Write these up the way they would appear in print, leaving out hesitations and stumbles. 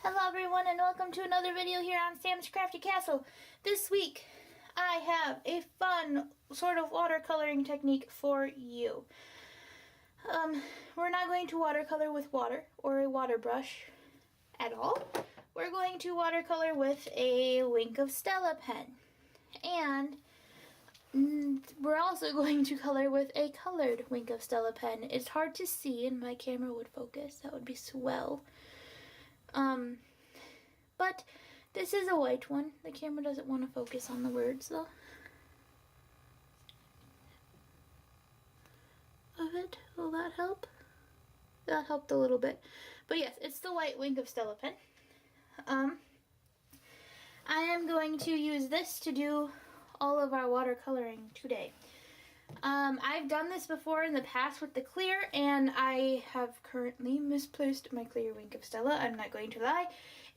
Hello everyone and welcome to another video here on Sam's Crafty Castle. This week I have a fun sort of watercoloring technique for you. We're not going to watercolor with water or a water brush at all. We're going to watercolor with a Wink of Stella pen. And we're also going to color with a colored Wink of Stella pen. It's hard to see and my camera would focus. That would be swell. But this is a white one. The camera doesn't want to focus on the words though. Of it, will that help? That helped a little bit. But yes, it's the white Wink of Stella pen. I am going to use this to do all of our watercoloring today. I've done this before in the past with the clear, and I have currently misplaced my clear Wink of Stella. I'm not going to lie.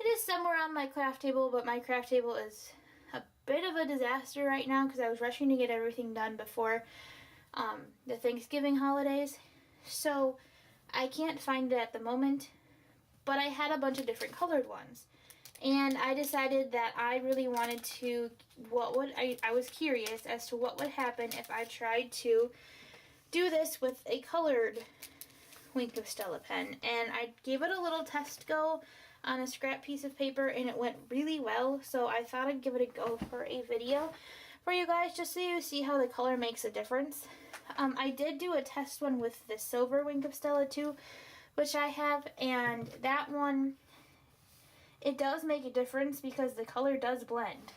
It is somewhere on my craft table, but my craft table is a bit of a disaster right now because I was rushing to get everything done before the Thanksgiving holidays. So I can't find it at the moment, but I had a bunch of different colored ones. And I decided that I really wanted to, I was curious as to what would happen if I tried to do this with a colored Wink of Stella pen. And I gave it a little test go on a scrap piece of paper and it went really well. So I thought I'd give it a go for a video for you guys just so you see how the color makes a difference. I did do a test one with the silver Wink of Stella too, which I have, and that one, it does make a difference because the color does blend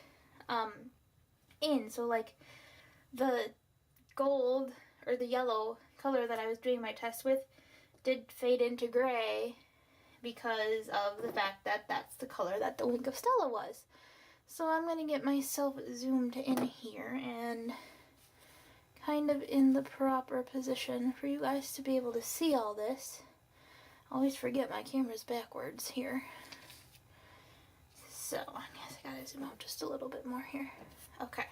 in. So like the gold or the yellow color that I was doing my test with did fade into gray because of the fact that that's the color that the Wink of Stella was. So I'm going to get myself zoomed in here and kind of in the proper position for you guys to be able to see all this. I always forget my camera's backwards here. So I guess I gotta zoom out just a little bit more here. Okay.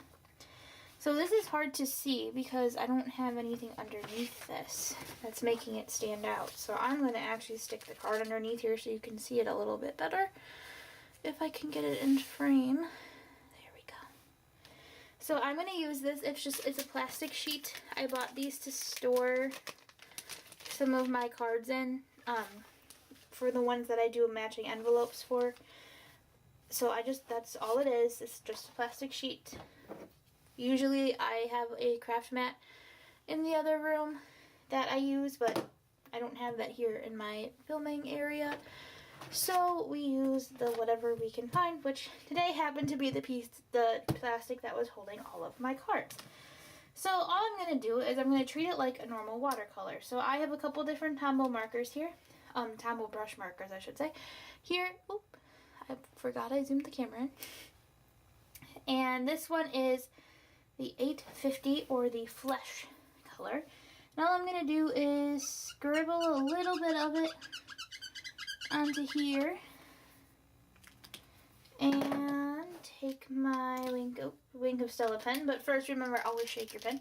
So this is hard to see because I don't have anything underneath this that's making it stand out. So I'm going to actually stick the card underneath here so you can see it a little bit better. If I can get it in frame. There we go. So I'm going to use this. It's a plastic sheet. I bought these to store some of my cards in. For the ones that I do matching envelopes for. So that's all it is. It's just a plastic sheet. Usually I have a craft mat in the other room that I use, but I don't have that here in my filming area. So we use the whatever we can find, which today happened to be the plastic that was holding all of my cards. So all I'm going to do is I'm going to treat it like a normal watercolor. So I have a couple different Tombow markers here. Tombow brush markers, I should say. Here, oop, I forgot I zoomed the camera in. And this one is the 850 or the flesh color. And all I'm going to do is scribble a little bit of it onto here. And take my Wink of Stella pen. But first, remember, always shake your pen.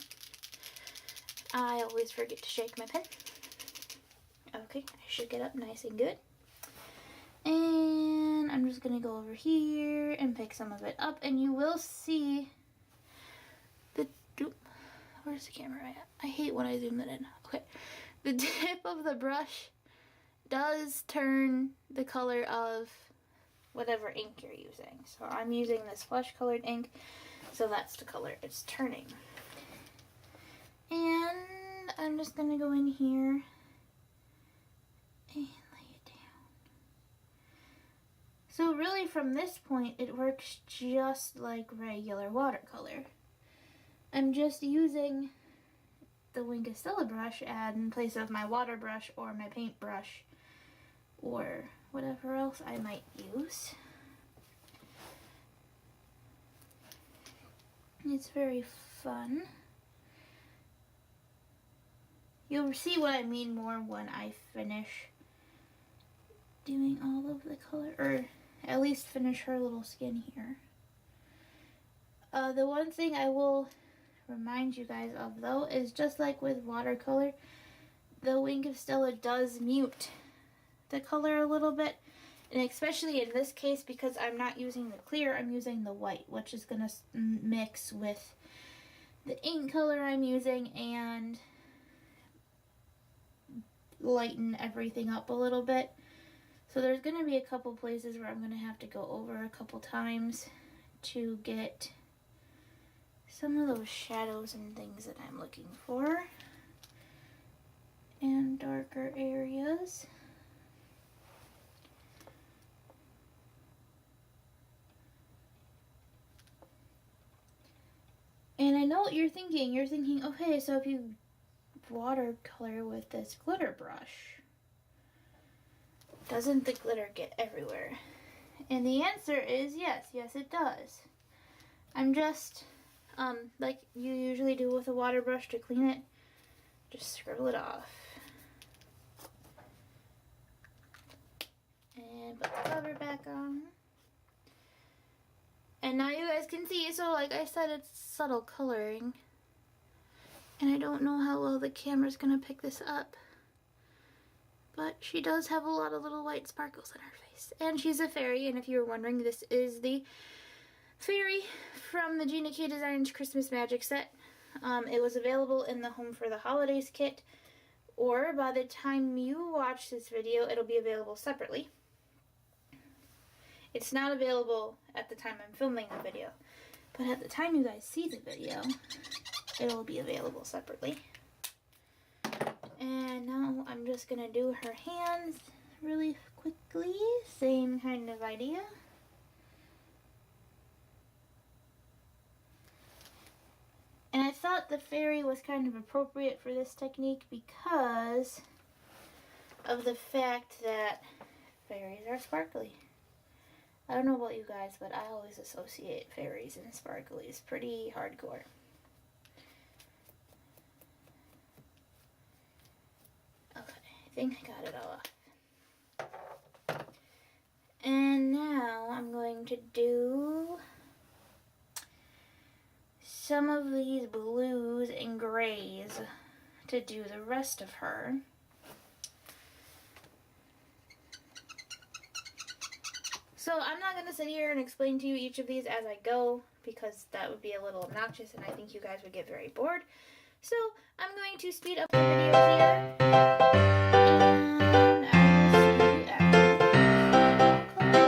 I always forget to shake my pen. Okay, I shook it up nice and good. And I'm just going to go over here and pick some of it up. And you will see the... Where's the camera at? I hate when I zoom it in. Okay. The tip of the brush does turn the color of whatever ink you're using. So I'm using this flesh colored ink. So that's the color it's turning. And I'm just going to go in here and lay it down. So really from this point it works just like regular watercolor. I'm just using the Wink of Stella brush in place of my water brush or my paint brush or whatever else I might use. It's very fun. You'll see what I mean more when I finish doing all of the color, or at least finish her little skin here. The one thing I will remind you guys of though is just like with watercolor, the Wink of Stella does mute the color a little bit And especially in this case, because I'm not using the clear, I'm using the white, which is going to mix with the ink color I'm using and lighten everything up a little bit. So there's going to be a couple places where I'm going to have to go over a couple times to get some of those shadows and things that I'm looking for, and darker areas. And I know what you're thinking. You're thinking, okay, so if you watercolor with this glitter brush, doesn't the glitter get everywhere? And the answer is yes. Yes, it does. I'm just, like you usually do with a water brush to clean it, just scribble it off. And put the cover back on. And now you guys can see, so like I said, it's subtle coloring. And I don't know how well the camera's gonna pick this up. But she does have a lot of little white sparkles in her face. And she's a fairy, and if you were wondering, this is the fairy from the Gina K Designs Christmas Magic set. It was available in the Home for the Holidays kit, or by the time you watch this video, it'll be available separately. It's not available at the time I'm filming the video, but at the time you guys see the video, it'll be available separately. And now I'm just going to do her hands really quickly, same kind of idea. And I thought the fairy was kind of appropriate for this technique because of the fact that fairies are sparkly. I don't know about you guys, but I always associate fairies and sparklies pretty hardcore. Okay, I think I got it all off. And now I'm going to do some of these blues and grays to do the rest of her. So I'm not going to sit here and explain to you each of these as I go, because that would be a little obnoxious and I think you guys would get very bored. So I'm going to speed up the video here, and I will see you after coloring in.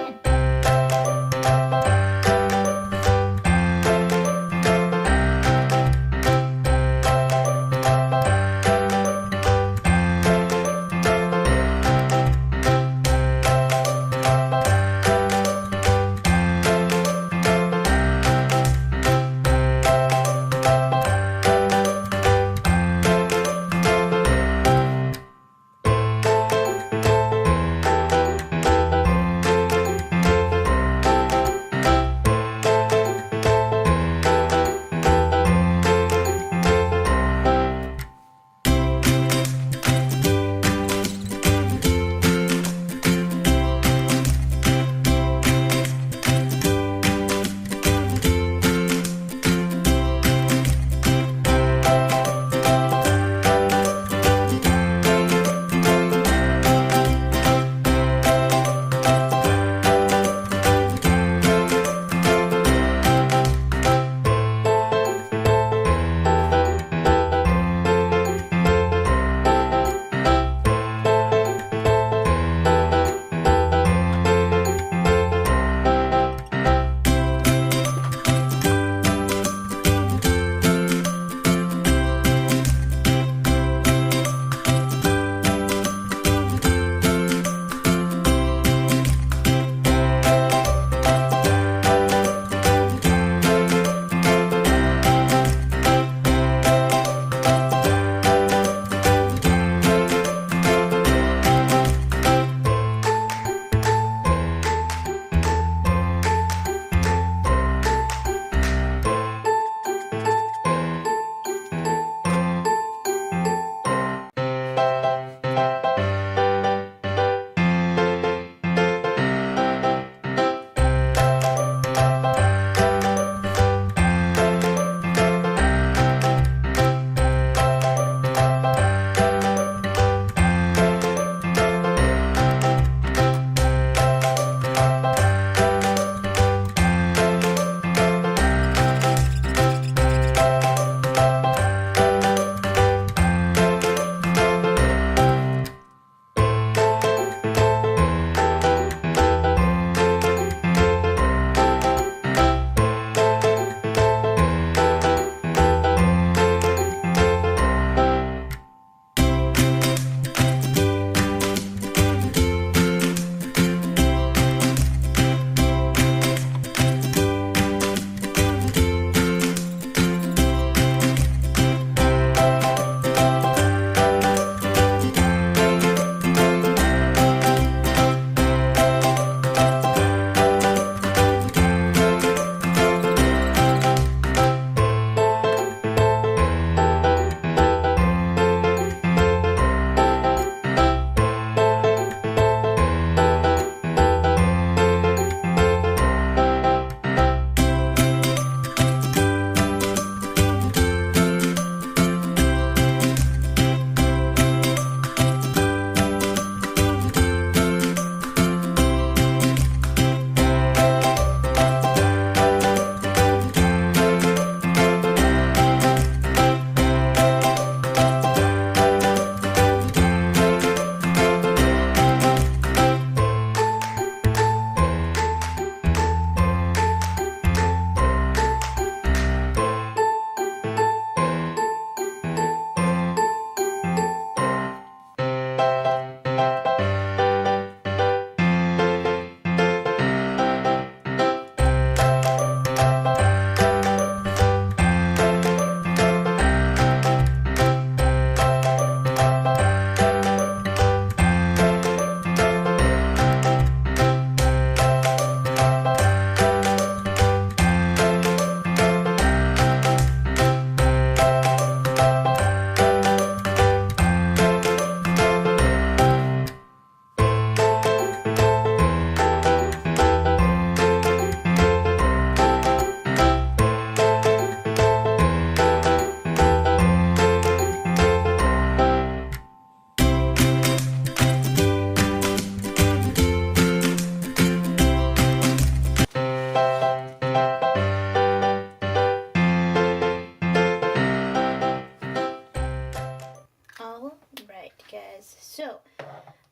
So,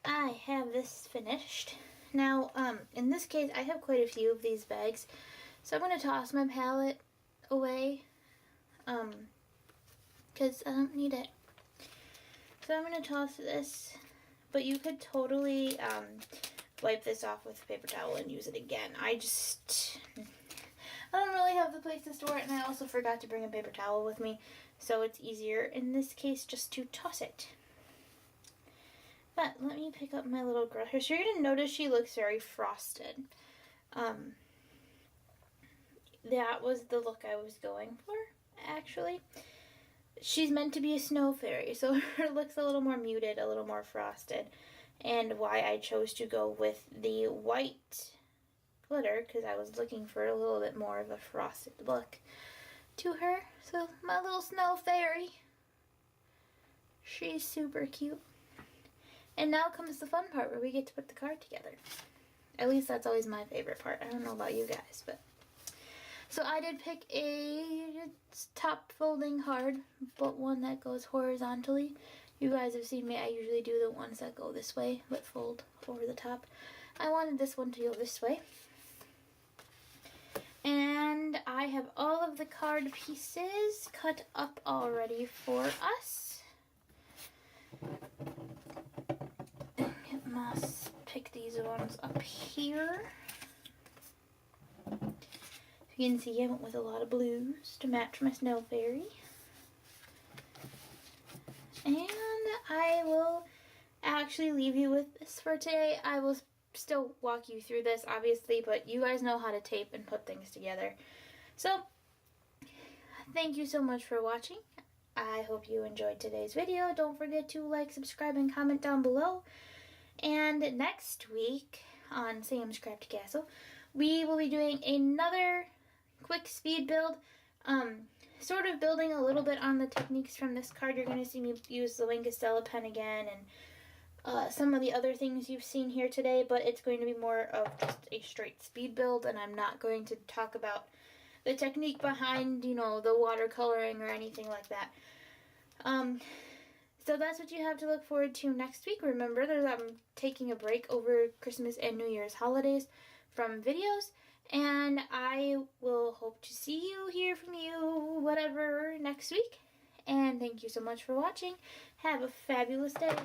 I have this finished. Now, in this case, I have quite a few of these bags. So I'm going to toss my palette away, because I don't need it. So I'm going to toss this, but you could totally wipe this off with a paper towel and use it again. I don't really have the place to store it, and I also forgot to bring a paper towel with me, so it's easier in this case just to toss it. But let me pick up my little girl here. So you're going to notice she looks very frosted. That was the look I was going for, actually. She's meant to be a snow fairy, so her looks a little more muted, a little more frosted. And why I chose to go with the white glitter, because I was looking for a little bit more of a frosted look to her. So my little snow fairy, she's super cute. And now comes the fun part where we get to put the card together. At least that's always my favorite part. I don't know about you guys, but... So I did pick a top folding card, but one that goes horizontally. You guys have seen me, I usually do the ones that go this way, but fold over the top. I wanted this one to go this way. And I have all of the card pieces cut up already for us. Must pick these ones up here. You can see I went with a lot of blues to match my snow fairy. And I will actually leave you with this for today. I will still walk you through this, obviously, but you guys know how to tape and put things together. So, thank you so much for watching. I hope you enjoyed today's video. Don't forget to like, subscribe, and comment down below. And next week on Sam's Crafty Castle, we will be doing another quick speed build, sort of building a little bit on the techniques from this card. You're going to see me use the Wink of Stella pen again, and some of the other things you've seen here today, but it's going to be more of just a straight speed build, and I'm not going to talk about the technique behind, you know, the watercoloring or anything like that. So that's what you have to look forward to next week. Remember that I'm taking a break over Christmas and New Year's holidays from videos, and I will hope to see you, hear from you, whatever, next week. And thank you so much for watching. Have a fabulous day.